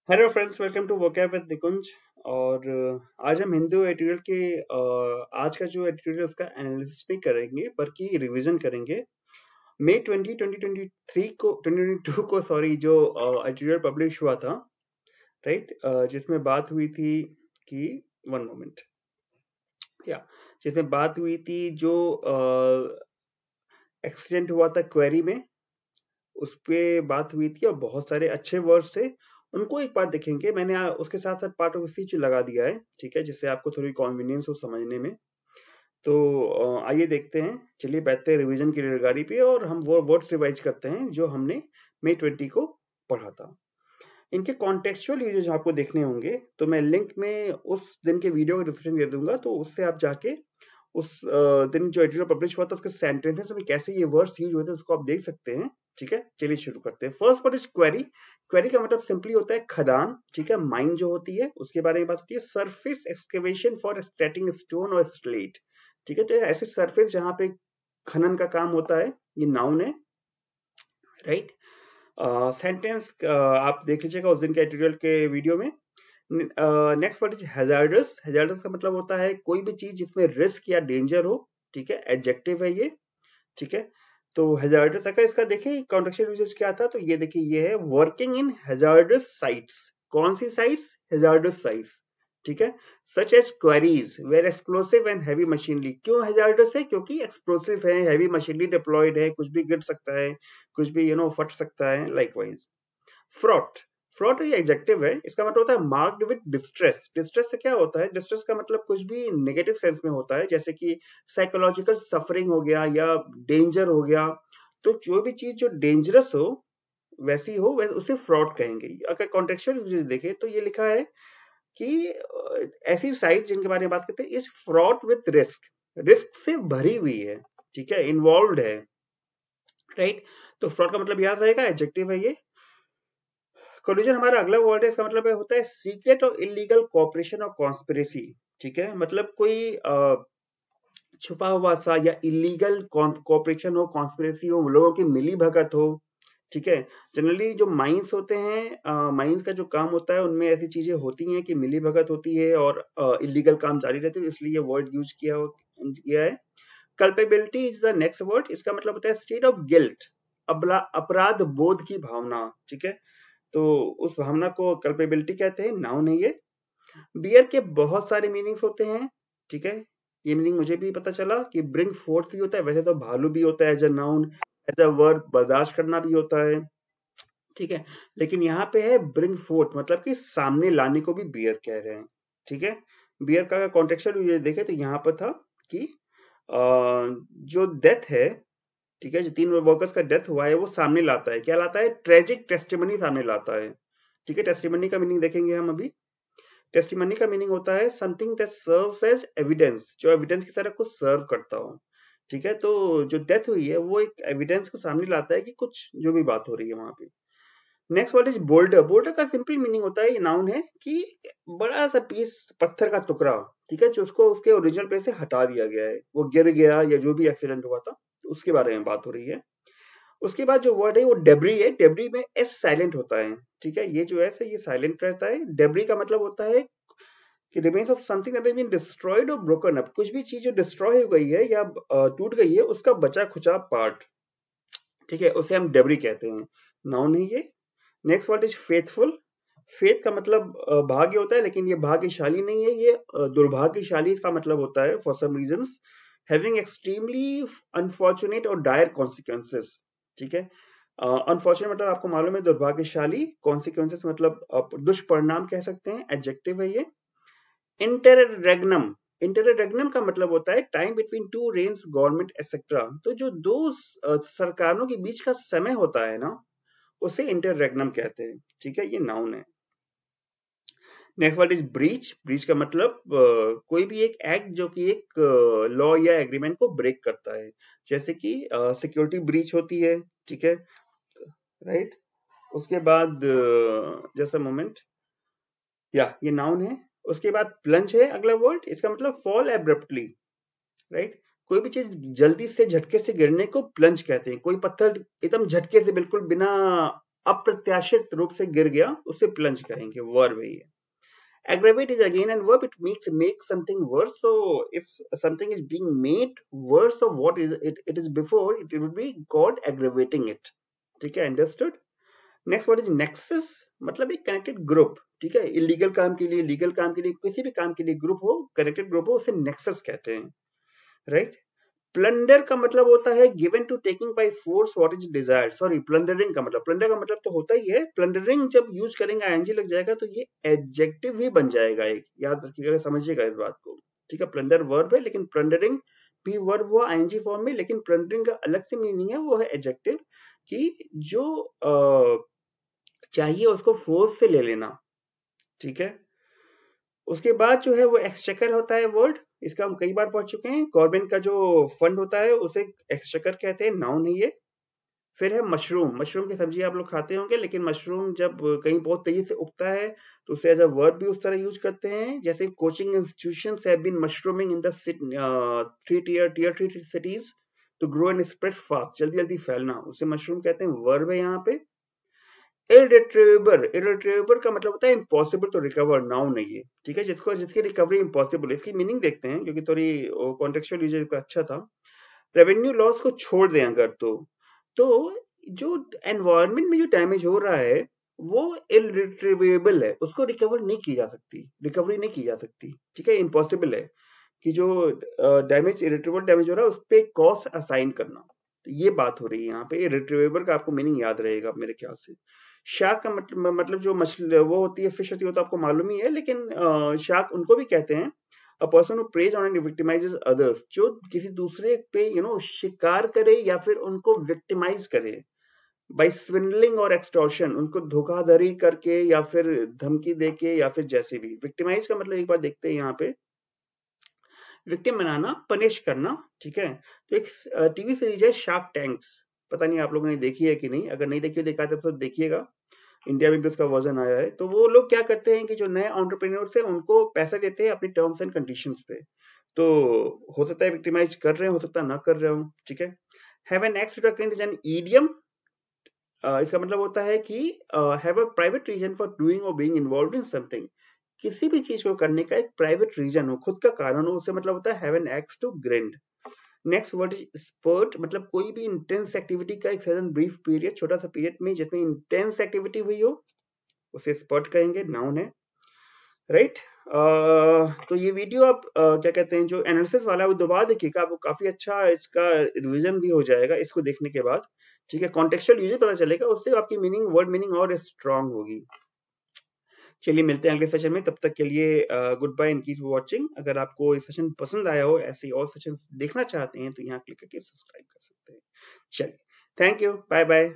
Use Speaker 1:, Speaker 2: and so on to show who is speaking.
Speaker 1: Hello friends, welcome to vocab with Nikunj. और आज हम हिंदू एडिटोरियल के आज का जो एडिटोरियल है उसका एनालिसिस भी करेंगे, बल्कि रिवीजन करेंगे। मई 2023 को 2022 को सॉरी, जो एडिटोरियल पब्लिश हुआ था, राइट, जिसमें बात हुई थी कि वन मोमेंट, या जिसमें बात हुई थी जो एक्सीडेंट हुआ था क्वेरी में, उस पे बात हुई थी और बहुत सारे अच्छे वर्ड्स थे। उनको एक बार देखेंगे। मैंने उसके साथ साथ पार्ट ऑफ स्पीच लगा दिया है, ठीक है, जिससे आपको थोड़ी कॉन्वीनियंस हो समझने में। तो आइए देखते हैं। चलिए बैठते हैं रिवीजन की रेलगाड़ी पे और हम वो वर्ड्स रिवाइज करते हैं जो हमने मई 20 को पढ़ा था। इनके कॉन्टेक्चुअल यूजेज आपको देखने होंगे, तो मैं लिंक में उस दिन के वीडियो का डिस्क्रिप्शन दे दूंगा, तो उससे आप जाके उस दिन जो एडिटोरियल पब्लिश हुआ था उसके सेंटेंसेस में कैसे ये वर्ड्स यूज हुए थे उसको आप देख सकते हैं। ठीक है, चलिए शुरू करते हैं। First word is query. Query का मतलब सिंपली होता है खदान, ठीक है, माइन जो होती है उसके बारे में बात होती है। Surface excavation for extracting stone और स्लेट, ठीक है, तो ऐसे सरफेस जहां पे खनन का काम होता है, ये नाउन है, राइट। सेंटेंस आप देख लीजिएगा उस दिन के एडिटोरियल के वीडियो में। Next word is hazards. Hazards का मतलब होता है कोई भी चीज जिसमें रिस्क या डेंजर हो, ठीक है, एडजेक्टिव है ये, ठीक है। तो हैजार्डस, अगर इसका देखिए कॉन्टेक्चुअल यूजेज क्या था, तो ये देखिए ये है वर्किंग इन हैजार्डस साइट्स। कौन सी साइट्स? हैजार्डस साइट्स, ठीक है। Such as quarries where explosive and heavy machinery. क्यों हैजार्डस है? क्योंकि एक्सप्लोसिव है, हैवी मशीनरी डिप्लॉयड है, कुछ भी गिर सकता है, कुछ भी फट सकता है, लाइकवाइज। फ्रॉट। फ्रॉट ये एडजेक्टिव है, इसका मतलब होता है मार्क्ड विद डिस्ट्रेस। डिस्ट्रेस से क्या होता है? डिस्ट्रेस का मतलब कुछ भी नेगेटिव सेंस में होता है, जैसे कि साइकोलॉजिकल सफरिंग हो गया या डेंजर हो गया। तो जो भी चीज जो डेंजरस हो, वैसी हो, उसे फ्रॉड कहेंगे। अगर कॉन्टेक्चुअल देखें तो ये लिखा है कि ऐसी साइट जिनके बारे में बात करते हैं is fraud with risk, risk से भरी हुई है, ठीक है, इन्वॉल्व है, राइट। तो फ्रॉड का मतलब याद रहेगा, एडजेक्टिव है ये। कोलिजन हमारा अगला वर्ड है, इसका मतलब होता है सीक्रेट और इलीगल कॉपरेशन और कॉन्स्पिरेसी, ठीक है। मतलब कोई छुपा हुआ सा या इलीगल कॉपरेशन हो, कॉन्स्पिरेसी हो, लोगों की मिली भगत हो, ठीक है। जनरली जो माइंस होते हैं, माइंस का जो काम होता है उनमें ऐसी चीजें होती हैं कि मिली भगत होती है और इलीगल काम जारी रहते हैं, इसलिए वर्ड यूज किया है। Culpability is the next word. इसका मतलब होता है स्टेट ऑफ गिल्ट, अपराध बोध की भावना, ठीक है। तो उस भावना को कल्पेबिलिटी कहते हैं, नाउन है ये। बियर के बहुत सारे मीनिंग्स होते हैं, ठीक है। ये मीनिंग मुझे भी पता चला कि ब्रिंग फोर्थ भी होता है, वैसे तो भालू भी होता है as a noun, as a verb बर्दाश्त करना भी होता है, ठीक है। लेकिन यहाँ पे है ब्रिंग फोर्थ, मतलब कि सामने लाने को भी बियर कह रहे हैं, ठीक है। बियर का कॉन्टेक्चुअल ये देखे तो यहाँ पर था कि जो डेथ है, ठीक है, जो 3 वर्कर्स का डेथ हुआ है वो सामने लाता है, क्या लाता है? ट्रेजिक टेस्टिमनी सामने लाता है, ठीक है। टेस्टिमनी का मीनिंग देखेंगे हम अभी। टेस्टिमनी का मीनिंग होता है something that serves as evidence, जो एविडेंस की तरह कुछ सर्व करता हो, ठीक है। तो जो डेथ हुई है वो एक एविडेंस को सामने लाता है कि कुछ जो भी बात हो रही है वहां पे। Next word is boulder. Boulder का सिंपल मीनिंग होता है, ये नाउन है, कि बड़ा सा पीस, पत्थर का टुकड़ा, ठीक है, जो उसको उसके ओरिजिनल प्लेस से हटा दिया गया है, वो गिर गया या जो भी एक्सीडेंट हुआ था, उसके बारे में बात हो रही है। उसके बाद जो वर्ड है वो डेब्री है। डेब्री में एस साइलेंट होता है, ठीक है, ये जो एस है ये साइलेंट रहता है। डेब्री का मतलब होता है कि remains of something that has been destroyed और ब्रोकन अप। कुछ भी चीज जो डिस्ट्रॉय हो गई है या टूट गई है, उसका बचा खुचा पार्ट, ठीक है, उसे हम डेब्री कहते हैं, नाउन है ये। Next word is faithful. Faith का मतलब भाग्य होता है, लेकिन ये भाग्यशाली नहीं है, ये दुर्भाग्यशाली इसका मतलब होता है, for some reasons having extremely unfortunate और डायर कॉन्सिक्वेंसेस, ठीक है। अनफॉर्चुनेट मतलब आपको मालूम है दुर्भाग्यशाली, कॉन्सिक्वेंसेस मतलब दुष्परिणाम कह सकते हैं, एडजेक्टिव है ये। इंटररेग्नम। इंटररेग्नम का मतलब होता है time between two reigns, government etcetera. तो जो दो सरकारों के बीच का समय होता है ना, उसे इंटररेग्नम कहते हैं, ठीक है, ये नाउन है। Next word is breach. Breach का मतलब कोई भी एक एक्ट जो कि एक लॉ या एग्रीमेंट को ब्रेक करता है, जैसे कि सिक्योरिटी ब्रीच होती है, ठीक है, राइट। उसके बाद जस्ट अ मोमेंट, या ये नाउन है। उसके बाद प्लंज है अगला वर्ड, इसका मतलब फॉल एब्रप्टली, राइट। कोई भी चीज जल्दी से झटके से गिरने को प्लंज कहते हैं। कोई पत्थर एकदम झटके से बिल्कुल बिना अप्रत्याशित रूप से गिर गया, उसे प्लंज कहेंगे, वर्ब है ये। Aggravate is again and verb. It make something worse. So if something is being made worse of what is it is before, it would be called aggravating it. ठीक है, understood? Next what is nexus? मतलब एक connected group. ठीक है, illegal काम के लिए, legal काम के लिए, किसी भी काम के लिए group हो, connected group हो, उसे nexus कहते हैं, right? प्लंडर का मतलब होता है given to taking by force what is desired. Sorry, plundering का मतलब, प्लंडर का मतलब तो होता ही है, प्लंडरिंग जब यूज करेंगे आईएनजी लग जाएगा तो ये एडजेक्टिव ही बन जाएगा एक, याद रखिएगा, समझिएगा इस बात को। ठीक है, प्लंडर वर्ब है लेकिन प्लंडरिंग भी वर्ब हुआ आईएनजी फॉर्म में, लेकिन प्लंडरिंग का अलग से मीनिंग है, वो है एडजेक्टिव, कि जो चाहिए उसको फोर्स से ले लेना। ठीक है, उसके बाद जो है वो एक्सचेकर होता है वर्ड, इसका हम कई बार पढ़ चुके हैं। गवर्नमेंट का जो फंड होता है उसे एक्सचेकर कहते हैं, नाउन है ये। फिर है मशरूम, मशरूम की सब्जी आप लोग खाते होंगे, लेकिन मशरूम जब कहीं बहुत तेजी से उगता है तो उसे एज अ वर्ड भी उस तरह यूज करते हैं, जैसे coaching institutions have been mushrooming in the tier 3 cities to grow and spread fast, जल्दी जल्दी फैलना, उसे मशरूम कहते हैं, वर्ब है यहाँ पे। इररिट्रीवेबल का मतलब होता है इम्पॉसिबल टू रिकवर, नाउन है ये। ठीक है, जिसकी रिकवरी इम्पॉसिबल है। इसकी मीनिंग देखते हैं क्योंकि थोड़ी कॉन्टेक्चुअल यूजेज का अच्छा था। रेवेन्यू लॉस को छोड़ दें अगर तो जो एनवायरनमेंट में जो डैमेज हो रहा है वो इररिट्रीवेबल है, उसको रिकवरी नहीं की जा सकती। ठीक है, इम्पॉसिबल है कि जो डैमेज, इररिट्रीवेबल डैमेज हो रहा है उस पर कॉस्ट असाइन करना, तो ये बात हो रही है यहाँ पे। इररिट्रीवेबल का आपको मीनिंग याद रहेगा मेरे ख्याल से। शार्क का मतलब जो मछली वो होती है, फिश होती है, वो तो आपको मालूम ही है, लेकिन शार्क उनको भी कहते हैं a person who preys on and victimises others, जो किसी दूसरे पे शिकार करे या फिर उनको विक्टिमाइज करे बाय स्विंडलिंग और एक्सटॉर्शन, उनको धोखाधड़ी करके या फिर धमकी देके या फिर जैसे भी। विक्टिमाइज का मतलब एक बार देखते हैं यहाँ पे, विक्टिम बनाना, पनिश करना। ठीक है, तो एक टीवी सीरीज है शार्क टैंक्स, पता नहीं आप लोगों ने देखी है कि नहीं, अगर नहीं देखी देखा तो देखिएगा, इंडिया में भी उसका वर्जन आया है। तो वो लोग क्या करते हैं कि जो नए एंटरप्रेन्योर्स हैं उनको पैसा देते हैं अपनी टर्म्स एंड कंडीशंस पे, तो हो सकता है विक्टिमाइज कर रहे हो सकता है ना कर रहे हो। ठीक है, have an axe to the is an idiom, इसका मतलब होता है कि have a private reason for doing और बीइंग इन्वॉल्वड इन समथिंग, किसी भी चीज को करने का एक प्राइवेट रीजन हो, खुद का कारण हो, उसे मतलब होता है have an axe to grind. Next word is spurt, मतलब कोई भी इंटेंस एक्टिविटी का एक सडन ब्रीफ पीरियड, छोटा सा पीरियड में जिसमें इंटेंस एक्टिविटी हुई हो, उसे स्पर्ट कहेंगे, नाउन है, राइट। तो ये वीडियो आप क्या कहते हैं, जो एनालिसिस वाला है वो दोबारा देखिएगा, आपको काफी अच्छा इसका रिवीजन भी हो जाएगा इसको देखने के बाद। ठीक है, कॉन्टेक्चुअल यूजेस पता चलेगा, उससे आपकी मीनिंग, वर्ड मीनिंग और स्ट्रांग होगी। चलिए मिलते हैं अगले सेशन में, तब तक के लिए goodbye and keep watching. अगर आपको ये सेशन पसंद आया हो, ऐसे और सेशन देखना चाहते हैं, तो यहाँ क्लिक करके सब्सक्राइब कर सकते हैं। चलिए, थैंक यू, बाय बाय।